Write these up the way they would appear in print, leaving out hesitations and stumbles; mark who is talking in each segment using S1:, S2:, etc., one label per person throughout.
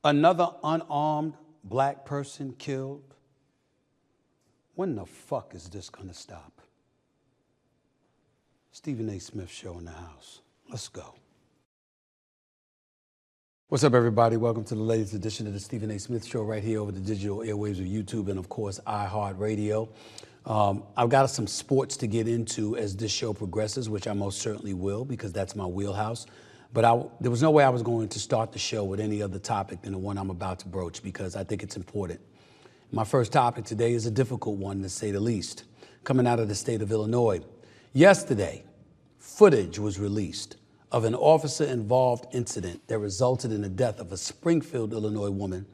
S1: Another unarmed black person killed. When the fuck is this gonna stop? Stephen A. Smith Show in the house. Let's go. What's up, everybody? Welcome to the latest edition of the Stephen A. Smith Show right here over the digital airwaves of YouTube and, of course, iHeartRadio. I've got some sports to get into as this show progresses, which I most certainly will because that's my wheelhouse. But there was no way I was going to start the show with any other topic than the one I'm about to broach because I think it's important. My first topic today is a difficult one, to say the least, coming out of the state of Illinois. Yesterday, footage was released of an officer-involved incident that resulted in the death of a Springfield, Illinois woman,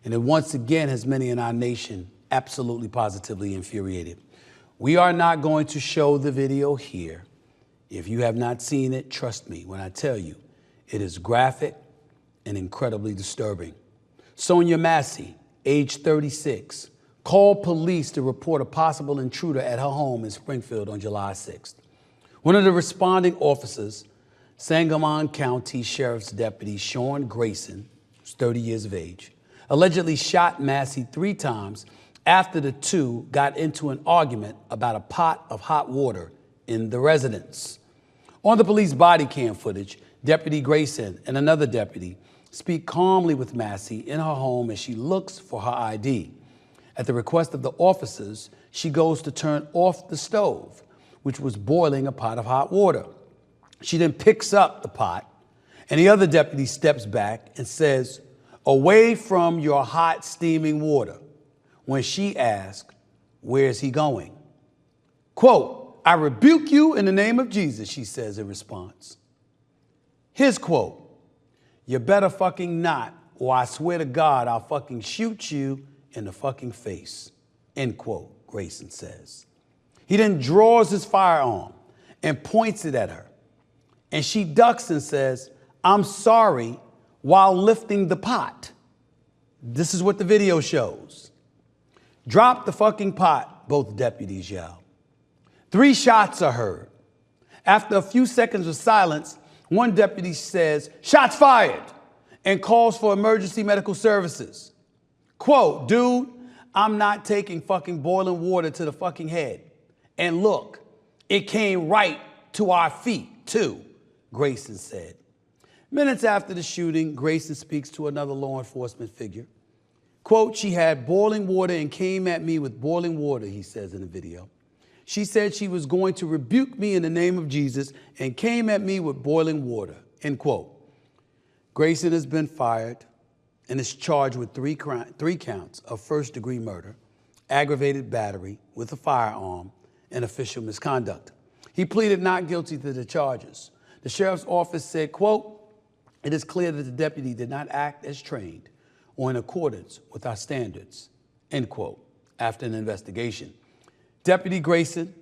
S1: and it once again has many in our nation absolutely positively infuriated. We are not going to show the video here. If you have not seen it, trust me when I tell you, it is graphic and incredibly disturbing. Sonya Massey, age 36, called police to report a possible intruder at her home in Springfield on July 6th. One of the responding officers, Sangamon County Sheriff's Deputy Sean Grayson, who's 30 years of age, allegedly shot Massey 3 times after the two got into an argument about a pot of hot water in the residence. On the police body cam footage, Deputy Grayson and another deputy speak calmly with Massey in her home as she looks for her ID. At the request of the officers, she goes to turn off the stove, which was boiling a pot of hot water. She then picks up the pot, and the other deputy steps back and says, "Away from your hot, steaming water," when she asks, "Where's he going?" Quote, "I rebuke you in the name of Jesus," she says in response. His quote, "You better fucking not, or I swear to God, I'll fucking shoot you in the fucking face," end quote, Grayson says. He then draws his firearm and points it at her. And she ducks and says, "I'm sorry," while lifting the pot. This is what the video shows. "Drop the fucking pot," both deputies yell. 3 shots are heard. After a few seconds of silence, one deputy says, "Shots fired," and calls for emergency medical services. Quote, "Dude, I'm not taking fucking boiling water to the fucking head. And look, it came right to our feet, too," Grayson said. Minutes after the shooting, Grayson speaks to another law enforcement figure. Quote, "She had boiling water and came at me with boiling water," he says in the video. "She said she was going to rebuke me in the name of Jesus and came at me with boiling water," end quote. Grayson has been fired and is charged with 3 counts of first-degree murder, aggravated battery with a firearm, and official misconduct. He pleaded not guilty to the charges. The sheriff's office said, quote, "It is clear that the deputy did not act as trained or in accordance with our standards," end quote, after an investigation. Deputy Grayson,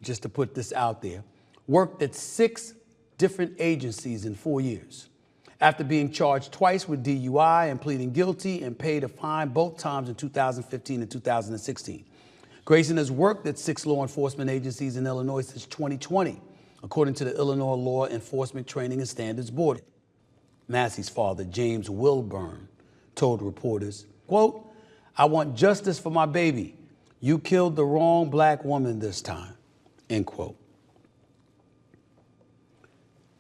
S1: just to put this out there, worked at 6 different agencies in 4 years. After being charged twice with DUI and pleading guilty and paid a fine both times in 2015 and 2016. Grayson has worked at 6 law enforcement agencies in Illinois since 2020, according to the Illinois Law Enforcement Training and Standards Board. Massey's father, James Wilburn, told reporters, quote, "I want justice for my baby. You killed the wrong black woman this time," end quote.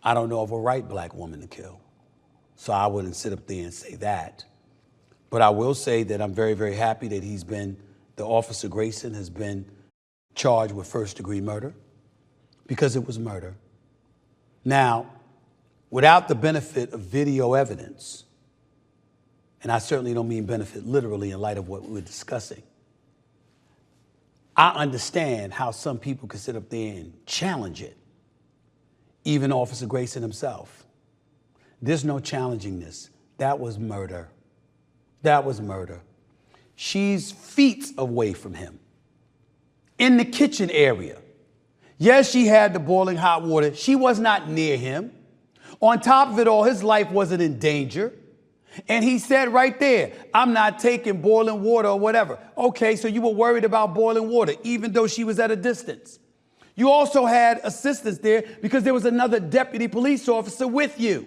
S1: I don't know of a right black woman to kill, so I wouldn't sit up there and say that. But I will say that I'm very, very happy that the officer Grayson has been charged with first-degree murder because it was murder. Now, without the benefit of video evidence, and I certainly don't mean benefit literally in light of what we're discussing, I understand how some people could sit up there and challenge it, even Officer Grayson himself. There's no challenging this. That was murder. That was murder. She's feet away from him, in the kitchen area. Yes, she had the boiling hot water. She was not near him. On top of it all, his life wasn't in danger. And he said right there, "I'm not taking boiling water or whatever." Okay, so you were worried about boiling water, even though she was at a distance. You also had assistance there because there was another deputy police officer with you.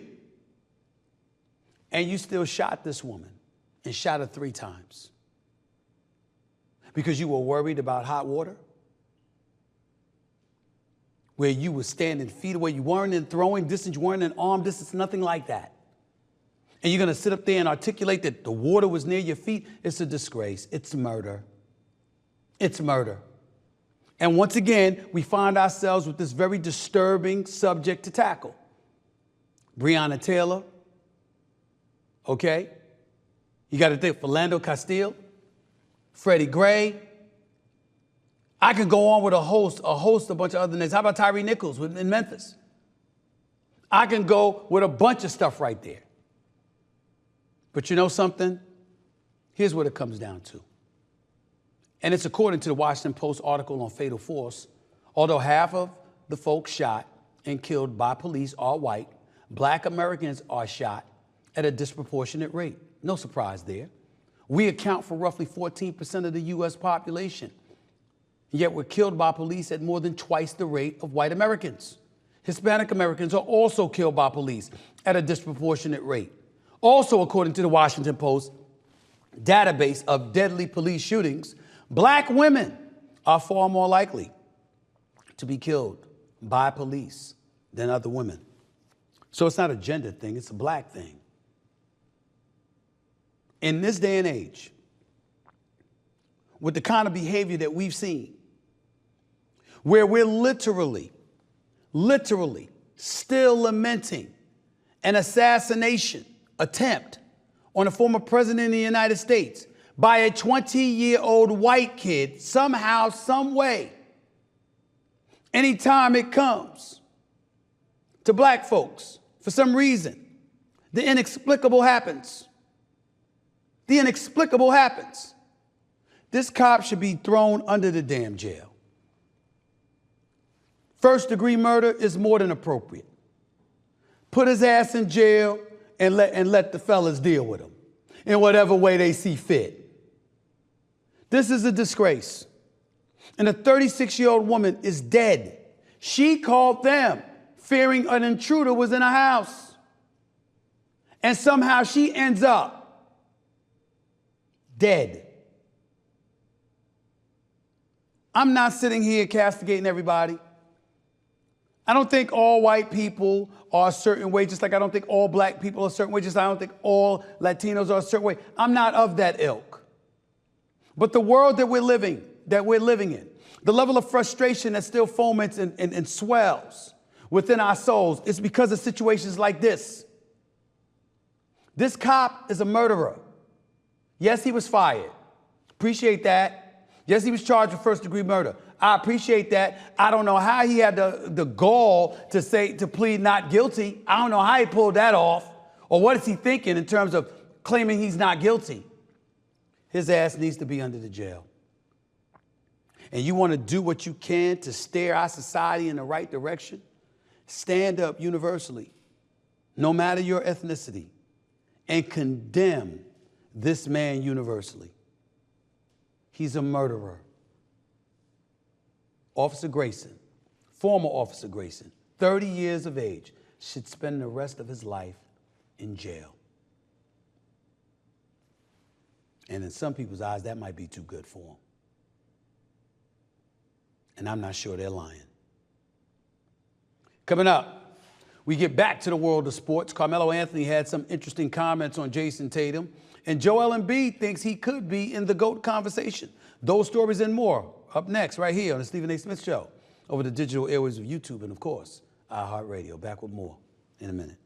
S1: And you still shot this woman and shot her 3 times because you were worried about hot water, where you were standing feet away. You weren't in throwing distance, you weren't in arm distance, nothing like that. And you're going to sit up there and articulate that the water was near your feet? It's a disgrace. It's murder. It's murder. And once again, we find ourselves with this very disturbing subject to tackle. Breonna Taylor, okay? You got to think Philando Castile, Freddie Gray. I could go on with a bunch of other names. How about Tyree Nichols in Memphis? I can go with a bunch of stuff right there. But you know something? Here's what it comes down to. And it's according to the Washington Post article on Fatal Force. Although half of the folks shot and killed by police are white, Black Americans are shot at a disproportionate rate. No surprise there. We account for roughly 14% of the U.S. population. Yet we're killed by police at more than twice the rate of white Americans. Hispanic Americans are also killed by police at a disproportionate rate. Also, according to the Washington Post database of deadly police shootings, Black women are far more likely to be killed by police than other women. So it's not a gender thing, it's a black thing. In this day and age, with the kind of behavior that we've seen, where we're literally still lamenting an assassination attempt on a former president of the United States by a 20-year-old white kid, somehow, some way, anytime it comes to black folks, for some reason, the inexplicable happens. The inexplicable happens. This cop should be thrown under the damn jail. First-degree murder is more than appropriate. Put his ass in jail and let the fellas deal with him in whatever way they see fit. This is a disgrace. And a 36-year-old woman is dead. She called them, fearing an intruder was in her house. And somehow she ends up dead. I'm not sitting here castigating everybody. I don't think all white people are a certain way, just like I don't think all black people are a certain way, just like I don't think all Latinos are a certain way. I'm not of that ilk. But the world that we're living in, the level of frustration that still foments and swells within our souls, is because of situations like this. This cop is a murderer. Yes, he was fired. Appreciate that. Yes, he was charged with first-degree murder. I appreciate that. I don't know how he had the gall to plead not guilty. I don't know how he pulled that off. Or what is he thinking in terms of claiming he's not guilty? His ass needs to be under the jail. And you want to do what you can to steer our society in the right direction? Stand up universally, no matter your ethnicity, and condemn this man universally. He's a murderer. Officer Grayson, former Officer Grayson, 30 years of age, should spend the rest of his life in jail. And in some people's eyes, that might be too good for him. And I'm not sure they're lying. Coming up, we get back to the world of sports. Carmelo Anthony had some interesting comments on Jayson Tatum, and Joel Embiid thinks he could be in the GOAT conversation. Those stories and more up next, right here on the Stephen A. Smith Show, over the digital airwaves of YouTube and, of course, iHeartRadio. Back with more in a minute.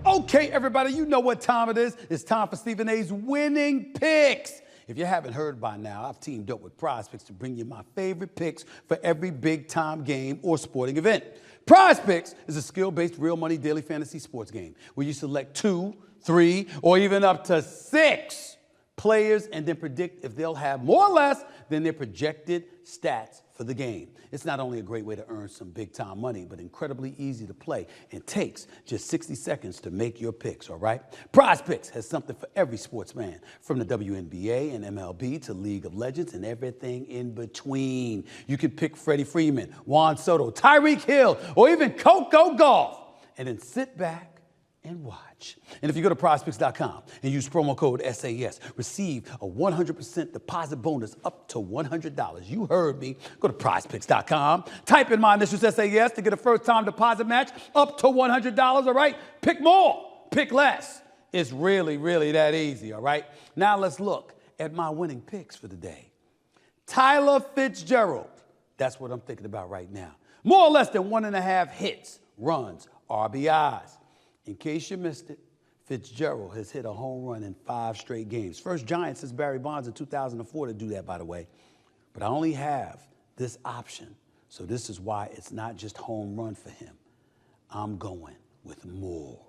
S1: Okay, everybody, you know what time it is. It's time for Stephen A.'s Winning Picks. If you haven't heard by now, I've teamed up with PrizePicks to bring you my favorite picks for every big-time game or sporting event. PrizePicks is a skill-based, real money daily fantasy sports game where you select 2, 3, or even up to 6 players and then predict if they'll have more or less than their projected stats for the game. It's not only a great way to earn some big-time money, but incredibly easy to play and takes just 60 seconds to make your picks, all right? PrizePicks has something for every sports fan, from the WNBA and MLB to League of Legends and everything in between. You can pick Freddie Freeman, Juan Soto, Tyreek Hill, or even Coco Gauff, and then sit back and watch. And if you go to PrizePicks.com and use promo code SAS, receive a 100% deposit bonus up to $100. You heard me. Go to PrizePicks.com, type in my initials SAS to get a first-time deposit match up to $100, all right? Pick more, pick less. It's really, really that easy, all right? Now let's look at my winning picks for the day. Tyler Fitzgerald, that's what I'm thinking about right now. More or less than 1.5 hits, runs, RBIs. In case you missed it, Fitzgerald has hit a home run in 5 straight games. First Giant since Barry Bonds in 2004 to do that, by the way. But I only have this option, so this is why it's not just home run for him. I'm going with more.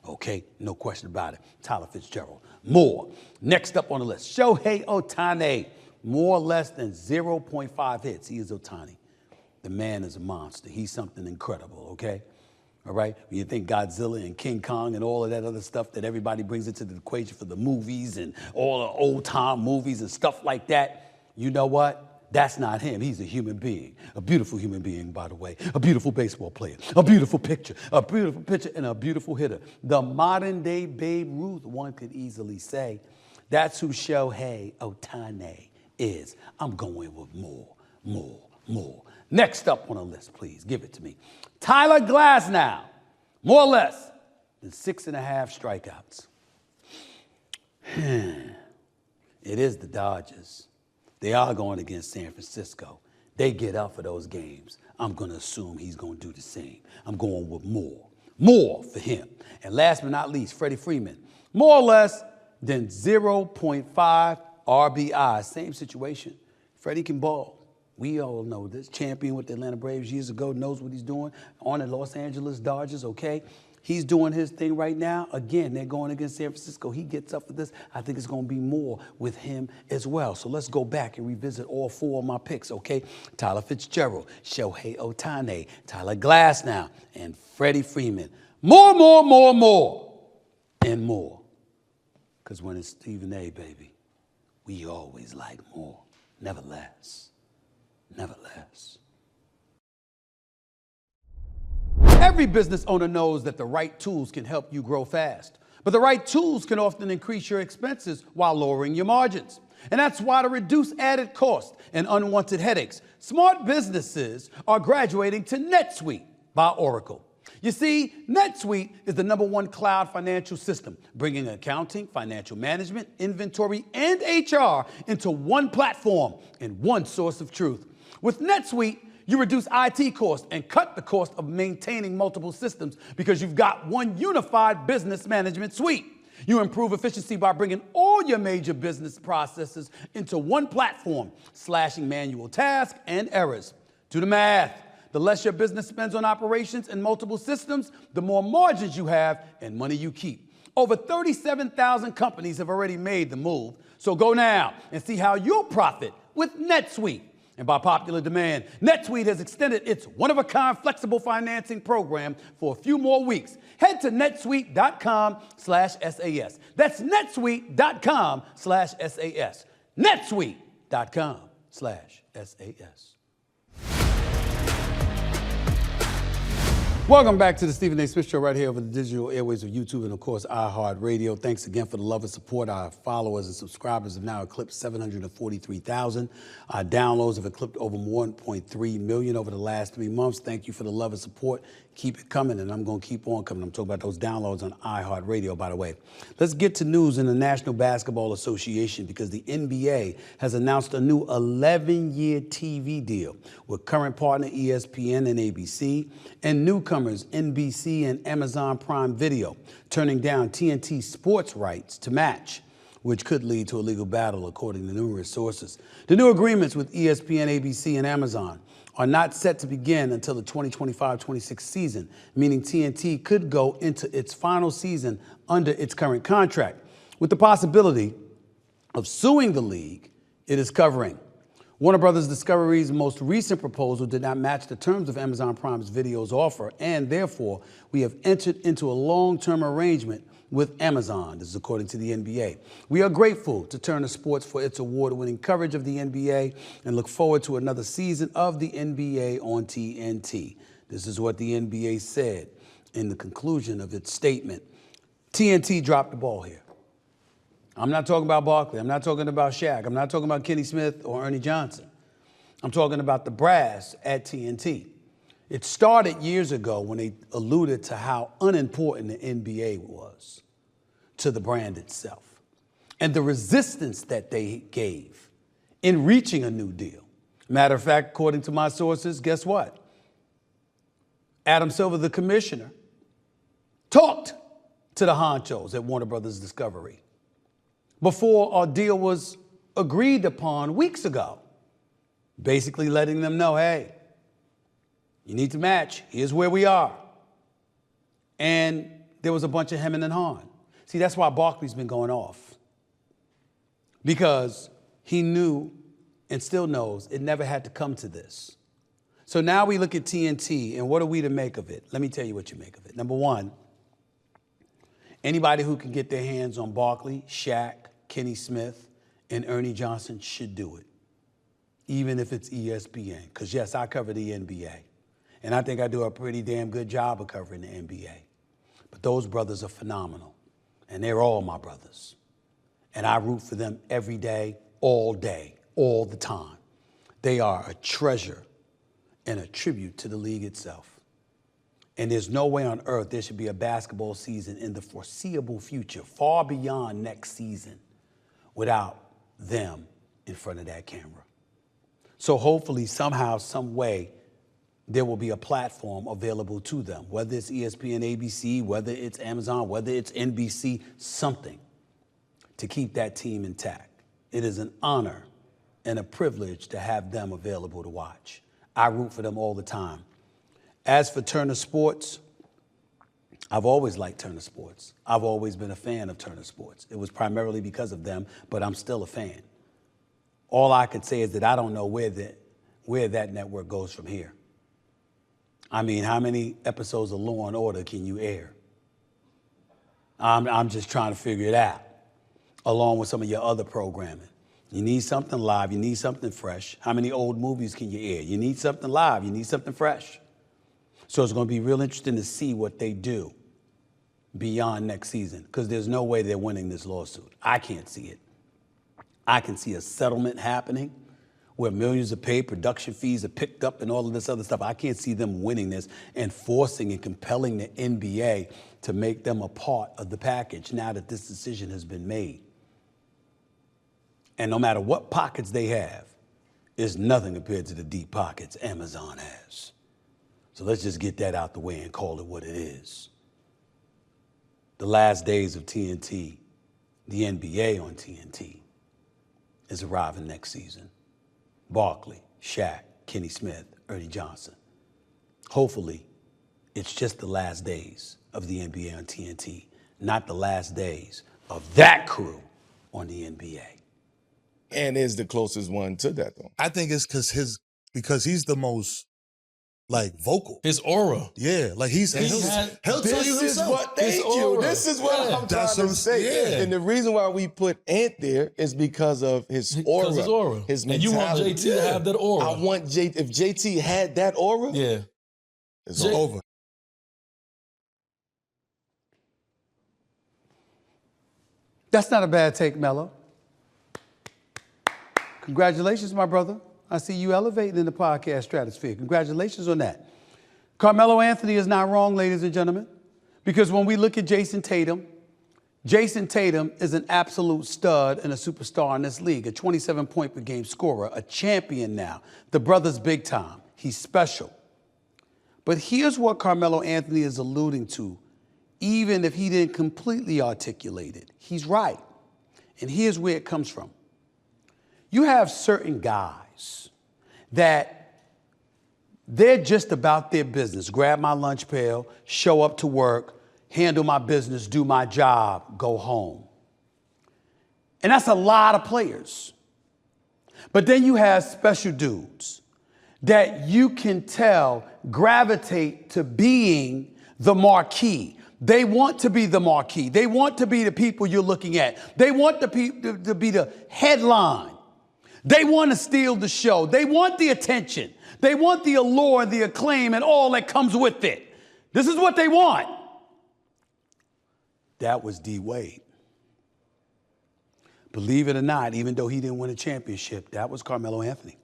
S1: Okay, no question about it. Tyler Fitzgerald, more. Next up on the list, Shohei Ohtani, more or less than 0.5 hits. He is Ohtani. The man is a monster. He's something incredible, okay? All right? When you think Godzilla and King Kong and all of that other stuff that everybody brings into the equation for the movies and all the old-time movies and stuff like that, you know what? That's not him. He's a human being, a beautiful human being, by the way, a beautiful baseball player, a beautiful pitcher, and a beautiful hitter. The modern-day Babe Ruth, one could easily say. That's who Shohei Ohtani is. I'm going with more. Next up on the list, please, give it to me. Tyler Glasnow, more or less than 6.5 strikeouts. It is the Dodgers. They are going against San Francisco. They get up for those games. I'm going to assume he's going to do the same. I'm going with more for him. And last but not least, Freddie Freeman, more or less than 0.5 RBI. Same situation. Freddie can ball. We all know this. Champion with the Atlanta Braves years ago, knows what he's doing on the Los Angeles Dodgers, okay? He's doing his thing right now. Again, they're going against San Francisco. He gets up for this. I think it's going to be more with him as well. So let's go back and revisit all 4 of my picks, okay? Tyler Fitzgerald, Shohei Ohtani, Tyler Glasnow, and Freddie Freeman. More, and more. Because when it's Stephen A, baby, we always like more. Never less. Every business owner knows that the right tools can help you grow fast, but the right tools can often increase your expenses while lowering your margins. And that's why, to reduce added cost and unwanted headaches, smart businesses are graduating to NetSuite by Oracle. You see, NetSuite is the #1 cloud financial system, bringing accounting, financial management, inventory, and HR into one platform and one source of truth. With NetSuite, you reduce IT costs and cut the cost of maintaining multiple systems because you've got one unified business management suite. You improve efficiency by bringing all your major business processes into one platform, slashing manual tasks and errors. Do the math. The less your business spends on operations and multiple systems, the more margins you have and money you keep. Over 37,000 companies have already made the move, so go now and see how you'll profit with NetSuite. And by popular demand, NetSuite has extended its one-of-a-kind flexible financing program for a few more weeks. Head to netsuite.com/SAS. That's netsuite.com/SAS. netsuite.com/SAS. Welcome back to the Stephen A. Smith Show right here over the digital airwaves of YouTube and, of course, iHeartRadio. Thanks again for the love and support. Our followers and subscribers have now eclipsed 743,000. Our downloads have eclipsed over 1.3 million over the last 3 months. Thank you for the love and support. Keep it coming, and I'm going to keep on coming. I'm talking about those downloads on iHeartRadio, by the way. Let's get to news in the National Basketball Association, because the NBA has announced a new 11-year TV deal with current partner ESPN and ABC and newcomers NBC and Amazon Prime Video, turning down TNT sports rights to match, which could lead to a legal battle, according to numerous sources. The new agreements with ESPN, ABC, and Amazon are not set to begin until the 2025-26 season, meaning TNT could go into its final season under its current contract. with the possibility of suing the league it is covering. Warner Brothers Discovery's most recent proposal did not match the terms of Amazon Prime's videos offer, and therefore we have entered into a long-term arrangement with Amazon. This is according to the NBA. We are grateful to Turner Sports for its award-winning coverage of the NBA and look forward to another season of the NBA on TNT. This is what the NBA said in the conclusion of its statement. TNT dropped the ball here. I'm not talking about Barkley. I'm not talking about Shaq. I'm not talking about Kenny Smith or Ernie Johnson. I'm talking about the brass at TNT. It started years ago when they alluded to how unimportant the NBA was to the brand itself and the resistance that they gave in reaching a new deal. Matter of fact, according to my sources, guess what? Adam Silver, the commissioner, talked to the honchos at Warner Brothers Discovery before our deal was agreed upon weeks ago, basically letting them know, hey, you need to match. Here's where we are. And there was a bunch of hemming and hawing. See, that's why Barkley's been going off. Because he knew and still knows it never had to come to this. So now we look at TNT, and what are we to make of it? Let me tell you what you make of it. Number one, anybody who can get their hands on Barkley, Shaq, Kenny Smith, and Ernie Johnson should do it, even if it's ESPN. Because, yes, I cover the NBA. And I think I do a pretty damn good job of covering the NBA. But those brothers are phenomenal. And they're all my brothers. And I root for them every day, all the time. They are a treasure and a tribute to the league itself. And there's no way on earth there should be a basketball season in the foreseeable future, far beyond next season, without them in front of that camera. So hopefully, somehow, some way, there will be a platform available to them, whether it's ESPN, ABC, whether it's Amazon, whether it's NBC, something to keep that team intact. It is an honor and a privilege to have them available to watch. I root for them all the time. As for Turner Sports, I've always liked Turner Sports. I've always been a fan of Turner Sports. It was primarily because of them, but I'm still a fan. All I could say is that I don't know where that network goes from here. I mean, how many episodes of Law and Order can you air? I'm just trying to figure it out, along with some of your other programming. You need something live. You need something fresh. How many old movies can you air? You need something live. You need something fresh. So it's going to be real interesting to see what they do beyond next season, because there's no way they're winning this lawsuit. I can't see it. I can see a settlement happening where millions of paid production fees are picked up and all of this other stuff. I can't see them winning this and forcing and compelling the NBA to make them a part of the package now that this decision has been made. And no matter what pockets they have, it's nothing compared to the deep pockets Amazon has. So let's just get that out the way and call it what it is. The last days of TNT, the NBA on TNT, is arriving next season. Barkley, Shaq, Kenny Smith, Ernie Johnson. Hopefully, it's just the last days of the NBA on TNT, not the last days of that crew on the NBA.
S2: And is the closest one to that, though.
S3: I think it's because he's the most vocal.
S4: His aura.
S3: Yeah, like he'll tell you himself.
S2: This is what I'm trying to say.
S3: Yeah.
S2: And the reason why we put Ant there is because of his aura.
S4: Because his aura.
S2: His
S4: mentality. And you want JT to have that aura.
S2: I want if JT had that aura, it's over.
S1: That's not a bad take, Melo. Congratulations, my brother. I see you elevating in the podcast stratosphere. Congratulations on that. Carmelo Anthony is not wrong, ladies and gentlemen, because when we look at Jayson Tatum is an absolute stud and a superstar in this league, a 27-point-per-game scorer, a champion now. The brother's big time. He's special. But here's what Carmelo Anthony is alluding to, even if he didn't completely articulate it. He's right. And here's where it comes from. You have certain guys that they're just about their business. Grab my lunch pail, show up to work, handle my business, do my job, go home. And that's a lot of players. But then you have special dudes that you can tell gravitate to being the marquee. They want to be the marquee. They want to be the people you're looking at. They want to be the headline. They want to steal the show. They want the attention. They want the allure, the acclaim, and all that comes with it. This is what they want. That was D. Wade. Believe it or not, even though he didn't win a championship, that was Carmelo Anthony.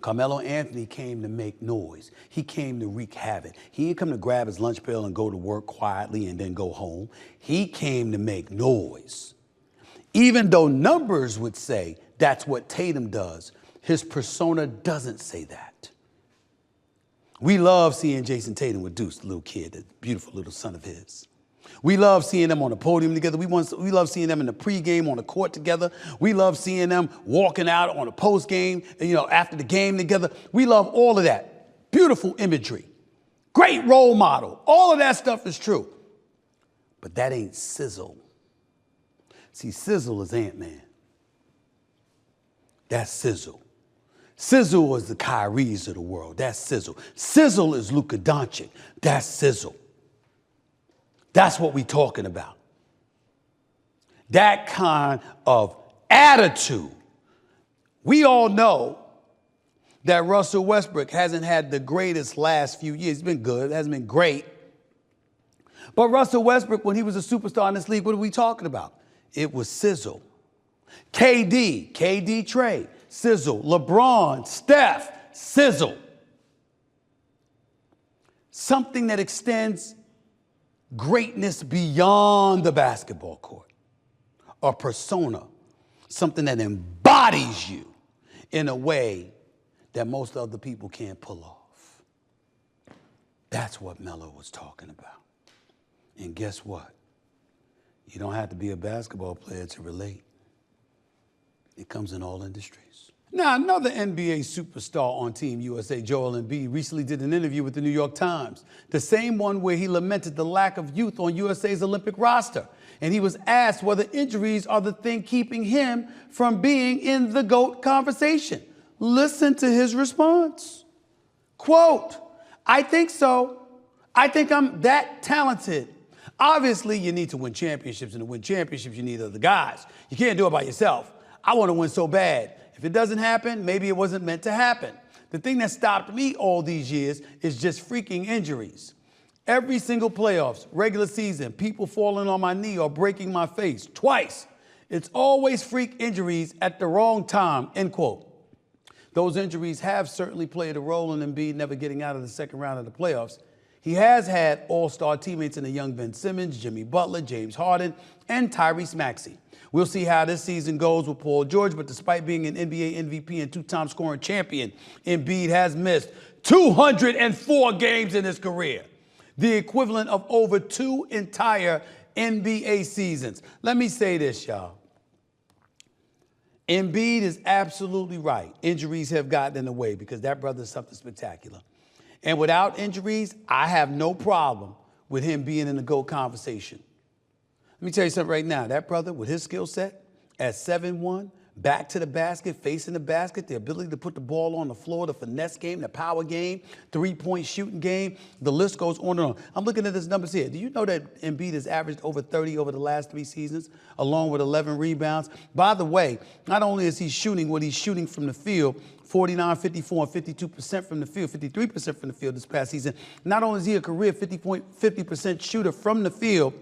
S1: Carmelo Anthony came to make noise. He came to wreak havoc. He didn't come to grab his lunch pail and go to work quietly and then go home. He came to make noise. Even though numbers would say that's what Tatum does, his persona doesn't say that. We love seeing Jayson Tatum with Deuce, the little kid, the beautiful little son of his. We love seeing them on the podium together. We love seeing them in the pregame on the court together. We love seeing them walking out on a postgame, after the game together. We love all of that. Beautiful imagery. Great role model. All of that stuff is true. But that ain't sizzle. See, sizzle is Ant-Man. That's sizzle. Sizzle is the Kyries of the world. That's sizzle. Sizzle is Luka Doncic. That's sizzle. That's what we're talking about. That kind of attitude. We all know that Russell Westbrook hasn't had the greatest last few years. He's been good. It hasn't been great. But Russell Westbrook, when he was a superstar in this league, what are we talking about? It was sizzle. KD Trey, sizzle. LeBron, Steph, sizzle. Something that extends greatness beyond the basketball court. A persona, something that embodies you in a way that most other people can't pull off. That's what Melo was talking about. And guess what? You don't have to be a basketball player to relate. It comes in all industries. Now, another NBA superstar on Team USA, Joel Embiid, recently did an interview with the New York Times, the same one where he lamented the lack of youth on USA's Olympic roster. And he was asked whether injuries are the thing keeping him from being in the GOAT conversation. Listen to his response. Quote, "I think so. I think I'm that talented. Obviously, you need to win championships, and to win championships, you need other guys. You can't do it by yourself. I want to win so bad. If it doesn't happen, maybe it wasn't meant to happen. The thing that stopped me all these years is just freaking injuries. Every single playoffs, regular season, people falling on my knee or breaking my face twice. It's always freak injuries at the wrong time," end quote. Those injuries have certainly played a role in Embiid never getting out of the second round of the playoffs. He has had all-star teammates in the young Ben Simmons, Jimmy Butler, James Harden, and Tyrese Maxey. We'll see how this season goes with Paul George, but despite being an NBA MVP and two-time scoring champion, Embiid has missed 204 games in his career, the equivalent of over 2 entire NBA seasons. Let me say this, y'all. Embiid is absolutely right. Injuries have gotten in the way because that brother is something spectacular. And without injuries, I have no problem with him being in the GOAT conversation. Let me tell you something right now. That brother, with his skill set, at 7'1", back to the basket, facing the basket, the ability to put the ball on the floor, the finesse game, the power game, three-point shooting game, the list goes on and on. I'm looking at his numbers here. Do you know that Embiid has averaged over 30 over the last 3 seasons, along with 11 rebounds? By the way, not only is he shooting what he's shooting from the field, 49, 54, and 52% from the field, 53% from the field this past season. Not only is he a career 50% shooter from the field,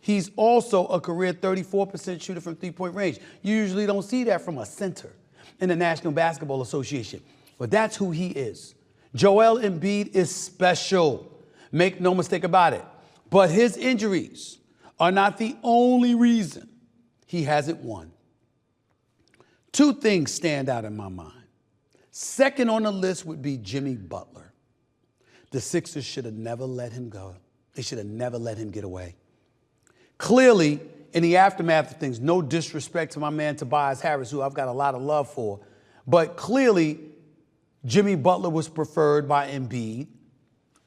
S1: he's also a career 34% shooter from three-point range. You usually don't see that from a center in the National Basketball Association, but that's who he is. Joel Embiid is special. Make no mistake about it. But his injuries are not the only reason he hasn't won. 2 things stand out in my mind. Second on the list would be Jimmy Butler. The Sixers should have never let him go. They should have never let him get away. Clearly, in the aftermath of things, no disrespect to my man Tobias Harris, who I've got a lot of love for, but clearly Jimmy Butler was preferred by Embiid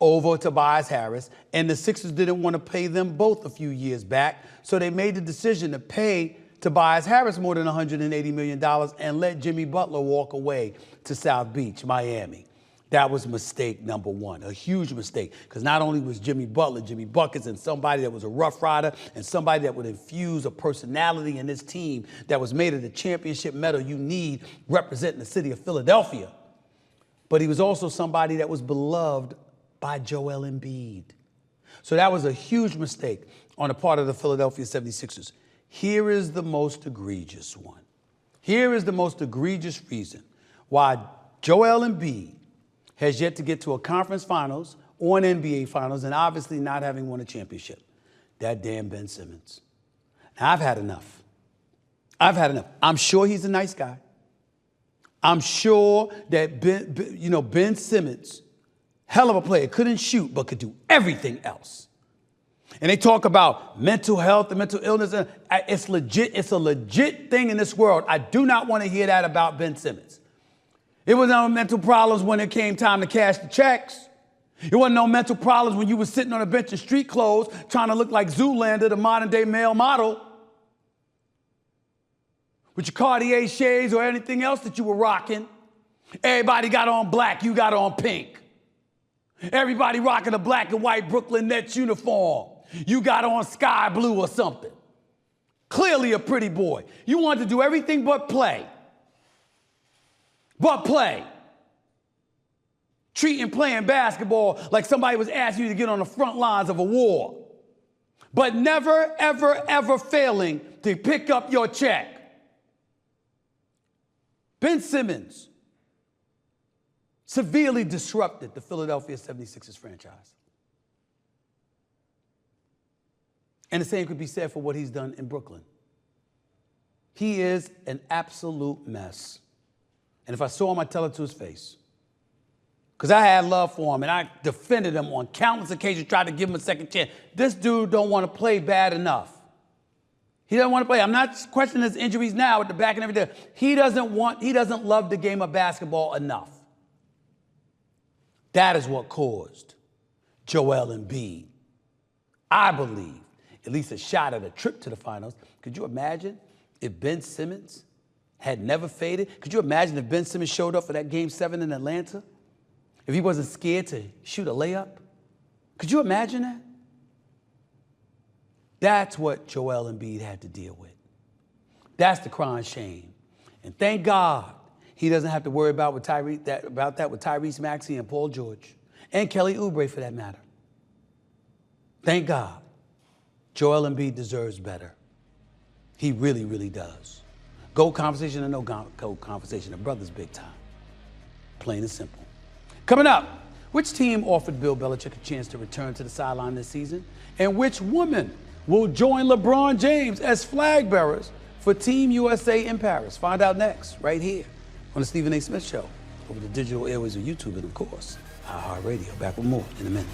S1: over Tobias Harris, and the Sixers didn't want to pay them both a few years back, so they made the decision to pay Tobias Harris more than $180 million and let Jimmy Butler walk away to South Beach, Miami. That was mistake number one, a huge mistake, because not only was Jimmy Butler, Jimmy Buckets, and somebody that was a rough rider and somebody that would infuse a personality in this team that was made of the championship medal you need representing the city of Philadelphia. But he was also somebody that was beloved by Joel Embiid. So that was a huge mistake on the part of the Philadelphia 76ers. Here is the most egregious one. Here is the most egregious reason why Joel Embiid has yet to get to a conference finals or an NBA finals and obviously not having won a championship. That damn Ben Simmons. Now, I've had enough. I'm sure he's a nice guy. I'm sure that Ben Simmons, hell of a player, couldn't shoot but could do everything else. And they talk about mental health and mental illness. It's legit. It's a legit thing in this world. I do not want to hear that about Ben Simmons. It was no mental problems when it came time to cash the checks. It wasn't no mental problems when you were sitting on a bench in street clothes trying to look like Zoolander, the modern-day male model, with your Cartier shades or anything else that you were rocking. Everybody got on black, you got on pink. Everybody rocking a black and white Brooklyn Nets uniform. You got on sky blue or something. Clearly a pretty boy. You wanted to do everything but play. Treating playing basketball like somebody was asking you to get on the front lines of a war. But never, ever, ever failing to pick up your check. Ben Simmons severely disrupted the Philadelphia 76ers franchise. And the same could be said for what he's done in Brooklyn. He is an absolute mess. And if I saw him, I'd tell it to his face. Because I had love for him, and I defended him on countless occasions, tried to give him a second chance. This dude don't want to play bad enough. He doesn't want to play. I'm not questioning his injuries now at the back and everything. He doesn't love the game of basketball enough. That is what caused Joel Embiid, I believe, at least a shot at a trip to the finals. Could you imagine if Ben Simmons had never faded? Could you imagine if Ben Simmons showed up for that Game 7 in Atlanta? If he wasn't scared to shoot a layup? Could you imagine that? That's what Joel Embiid had to deal with. That's the crying shame. And thank God he doesn't have to worry about that with Tyrese Maxey and Paul George, and Kelly Oubre for that matter. Thank God. Joel Embiid deserves better. He really, really does. GOAT conversation or no GOAT conversation, the brother's big time. Plain and simple. Coming up, which team offered Bill Belichick a chance to return to the sideline this season? And which woman will join LeBron James as flag bearers for Team USA in Paris? Find out next, right here on the Stephen A. Smith Show, over the digital airways of YouTube and, of course, iHeartRadio. Back with more in a minute.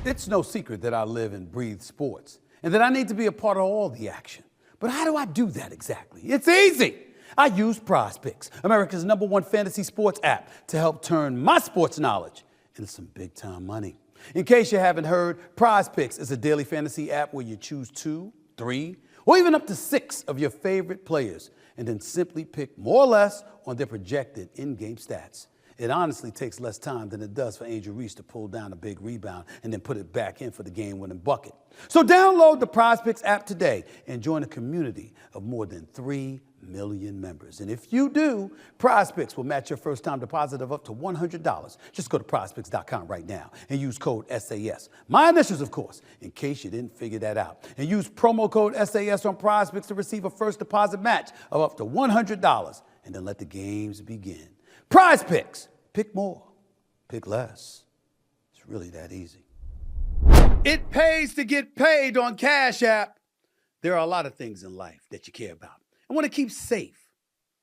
S1: It's no secret that I live and breathe sports and that I need to be a part of all the action. But how do I do that exactly? It's easy. I use PrizePicks, America's #1 fantasy sports app, to help turn my sports knowledge into some big-time money. In case you haven't heard, PrizePicks is a daily fantasy app where you choose 2, 3, or even up to 6 of your favorite players and then simply pick more or less on their projected in-game stats. It honestly takes less time than it does for Angel Reese to pull down a big rebound and then put it back in for the game-winning bucket. So download the PrizePicks app today and join a community of more than 3 million members. And if you do, PrizePicks will match your first-time deposit of up to $100. Just go to prizepicks.com right now and use code SAS. My initials, of course, in case you didn't figure that out. And use promo code SAS on PrizePicks to receive a first deposit match of up to $100. And then let the games begin. PrizePicks. Pick more. Pick less. It's really that easy. It pays to get paid on Cash App. There are a lot of things in life that you care about and want to keep safe,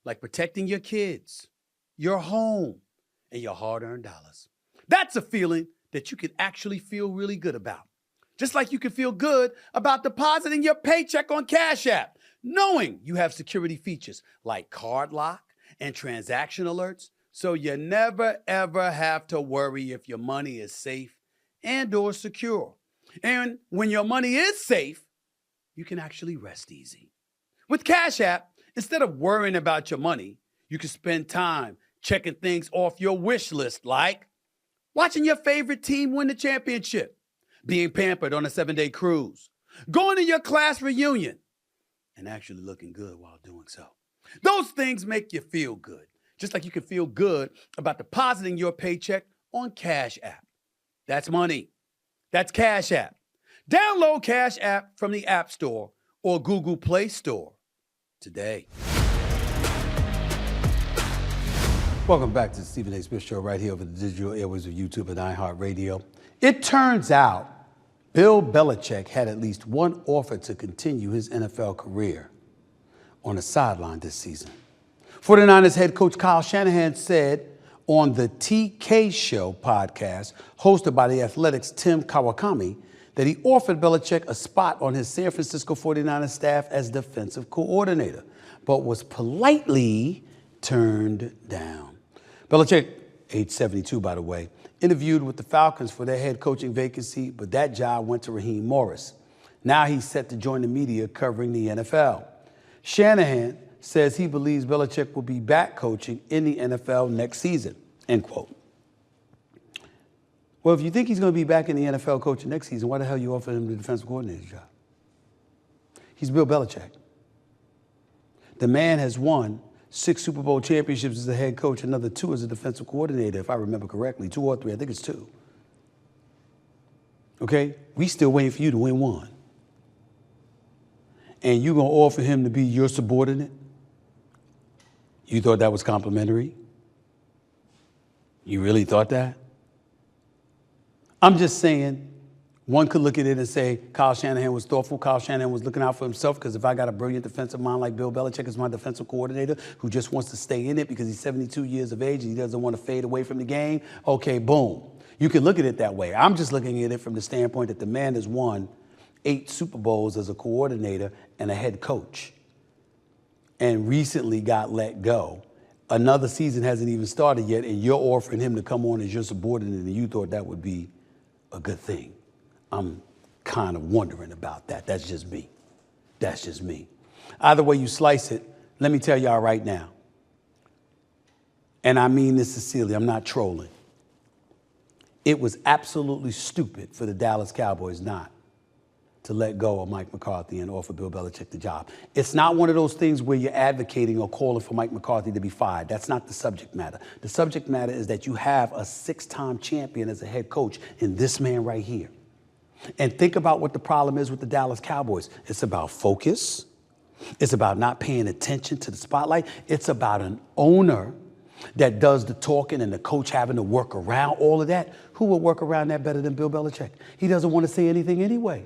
S1: like protecting your kids, your home, and your hard-earned dollars. That's a feeling that you can actually feel really good about. Just like you can feel good about depositing your paycheck on Cash App, knowing you have security features like card lock and transaction alerts, so you never, ever have to worry if your money is safe and or secure. And when your money is safe, you can actually rest easy. With Cash App, instead of worrying about your money, you can spend time checking things off your wish list like watching your favorite team win the championship, being pampered on a 7-day cruise, going to your class reunion, and actually looking good while doing so. Those things make you feel good, just like you can feel good about depositing your paycheck on Cash App. That's money. That's Cash App. Download Cash App from the App Store or Google Play Store today. Welcome back to the Stephen A. Smith Show right here over the digital airwaves of YouTube and iHeartRadio. It turns out Bill Belichick had at least one offer to continue his NFL career on the sideline this season. 49ers head coach Kyle Shanahan said on the TK Show podcast, hosted by the Athletic's Tim Kawakami, that he offered Belichick a spot on his San Francisco 49ers staff as defensive coordinator, but was politely turned down. Belichick, age 72 by the way, interviewed with the Falcons for their head coaching vacancy, but that job went to Raheem Morris. Now he's set to join the media covering the NFL. Shanahan says he believes Belichick will be back coaching in the NFL next season, end quote. Well, if you think he's going to be back in the NFL coaching next season, why the hell you offer him the defensive coordinator job? He's Bill Belichick. The man has won 6 Super Bowl championships as a head coach, another 2 as a defensive coordinator, if I remember correctly, 2 or 3, I think it's 2. Okay? We still waiting for you to win 1. And you're going to offer him to be your subordinate? You thought that was complimentary? You really thought that? I'm just saying, one could look at it and say Kyle Shanahan was thoughtful. Kyle Shanahan was looking out for himself, because if I got a brilliant defensive mind like Bill Belichick as my defensive coordinator who just wants to stay in it because he's 72 years of age and he doesn't want to fade away from the game, okay, boom. You can look at it that way. I'm just looking at it from the standpoint that the man has won 8 Super Bowls as a coordinator and a head coach and recently got let go. Another season hasn't even started yet, and you're offering him to come on as your subordinate, and you thought that would be a good thing. I'm kind of wondering about that. That's just me. That's just me. Either way you slice it, let me tell y'all right now, and I mean this sincerely, I'm not trolling. It was absolutely stupid for the Dallas Cowboys not to let go of Mike McCarthy and offer Bill Belichick the job. It's not one of those things where you're advocating or calling for Mike McCarthy to be fired. That's not the subject matter. The subject matter is that you have a 6-time champion as a head coach in this man right here. And think about what the problem is with the Dallas Cowboys. It's about focus. It's about not paying attention to the spotlight. It's about an owner that does the talking and the coach having to work around all of that. Who will work around that better than Bill Belichick? He doesn't want to say anything anyway.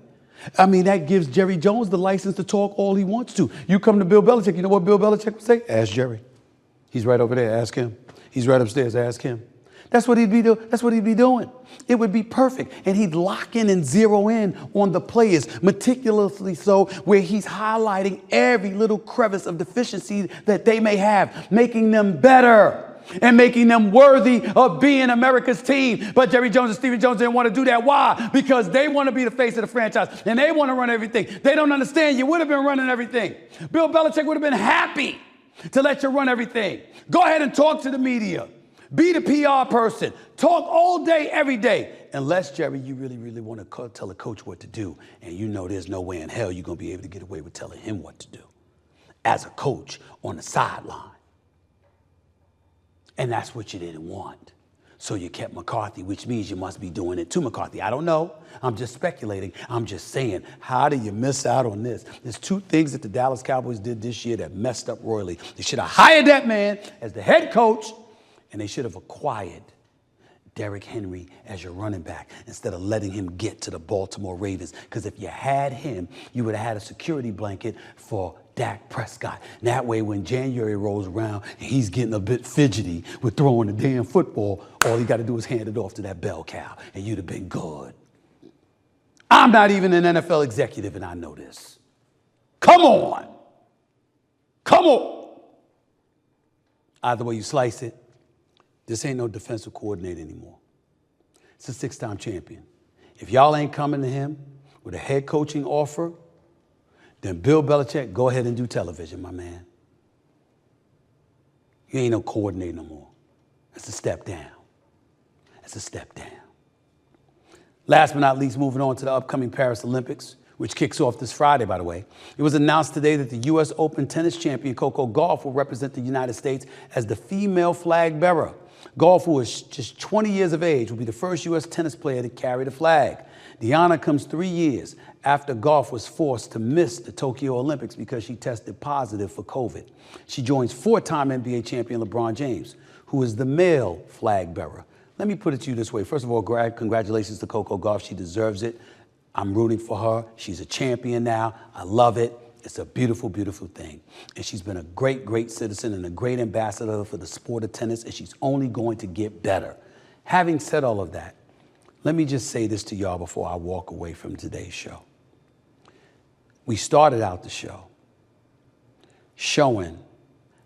S1: I mean, that gives Jerry Jones the license to talk all he wants to. You come to Bill Belichick, you know what Bill Belichick would say? Ask Jerry. He's right over there, ask him. He's right upstairs, ask him. That's what he'd be doing. That's what he'd be doing. It would be perfect. And he'd lock in and zero in on the players, meticulously so, where he's highlighting every little crevice of deficiency that they may have, making them better and making them worthy of being America's team. But Jerry Jones and Stephen Jones didn't want to do that. Why? Because they want to be the face of the franchise and they want to run everything. They don't understand you would have been running everything. Bill Belichick would have been happy to let you run everything. Go ahead and talk to the media. Be the PR person. Talk all day, every day. Unless, Jerry, you really, really want to tell a coach what to do, and you know there's no way in hell you're going to be able to get away with telling him what to do as a coach on the sideline. And that's what you didn't want. So you kept McCarthy, which means you must be doing it to McCarthy. I don't know. I'm just speculating. I'm just saying, how do you miss out on this? There's 2 things that the Dallas Cowboys did this year that messed up royally. They should have hired that man as the head coach, and they should have acquired Derrick Henry as your running back instead of letting him get to the Baltimore Ravens. Because if you had him, you would have had a security blanket for Dak Prescott. And that way, when January rolls around and he's getting a bit fidgety with throwing the damn football, all he got to do is hand it off to that bell cow, and you'd have been good. I'm not even an NFL executive, and I know this. Come on. Come on. Either way you slice it, this ain't no defensive coordinator anymore. It's a 6-time champion. If y'all ain't coming to him with a head coaching offer, then Bill Belichick, go ahead and do television, my man. You ain't no coordinator no more. That's a step down. That's a step down. Last but not least, moving on to the upcoming Paris Olympics, which kicks off this Friday, by the way. It was announced today that the U.S. Open tennis champion Coco Gauff will represent the United States as the female flag bearer. Gauff, who is just 20 years of age, will be the first U.S. tennis player to carry the flag. The honor comes 3 years after Gauff was forced to miss the Tokyo Olympics because she tested positive for COVID. She joins four-time NBA champion LeBron James, who is the male flag bearer. Let me put it to you this way. First of all, congratulations to Coco Gauff. She deserves it. I'm rooting for her. She's a champion now. I love it. It's a beautiful, beautiful thing. And she's been a great, great citizen and a great ambassador for the sport of tennis, and she's only going to get better. Having said all of that, let me just say this to y'all before I walk away from today's show. We started out the show showing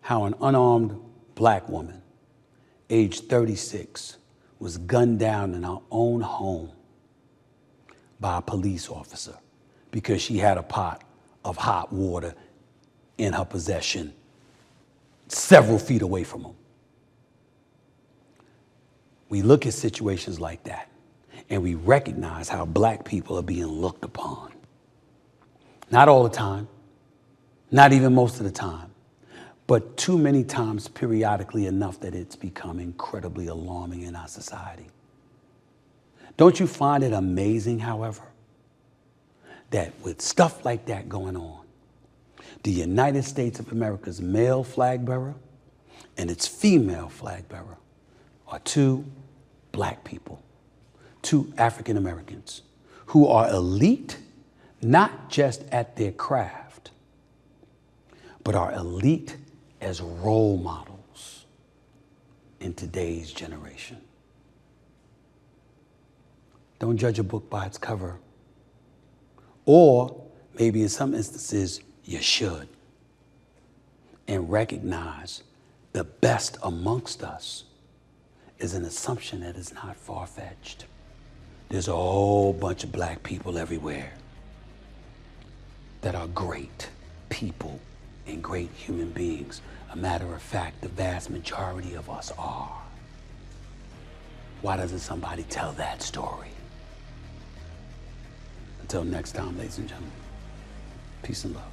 S1: how an unarmed black woman, age 36, was gunned down in her own home by a police officer because she had a pot of hot water in her possession several feet away from him. We look at situations like that and we recognize how black people are being looked upon. Not all the time, not even most of the time, but too many times periodically enough that it's become incredibly alarming in our society. Don't you find it amazing, however, that with stuff like that going on, the United States of America's male flag bearer and its female flag bearer are two black people, two African Americans who are elite, not just at their craft, but are elite as role models in today's generation. Don't judge a book by its cover. Or maybe in some instances, you should. And recognize the best amongst us is an assumption that is not far-fetched. There's a whole bunch of black people everywhere that are great people and great human beings. A matter of fact, the vast majority of us are. Why doesn't somebody tell that story? Until next time, ladies and gentlemen, peace and love.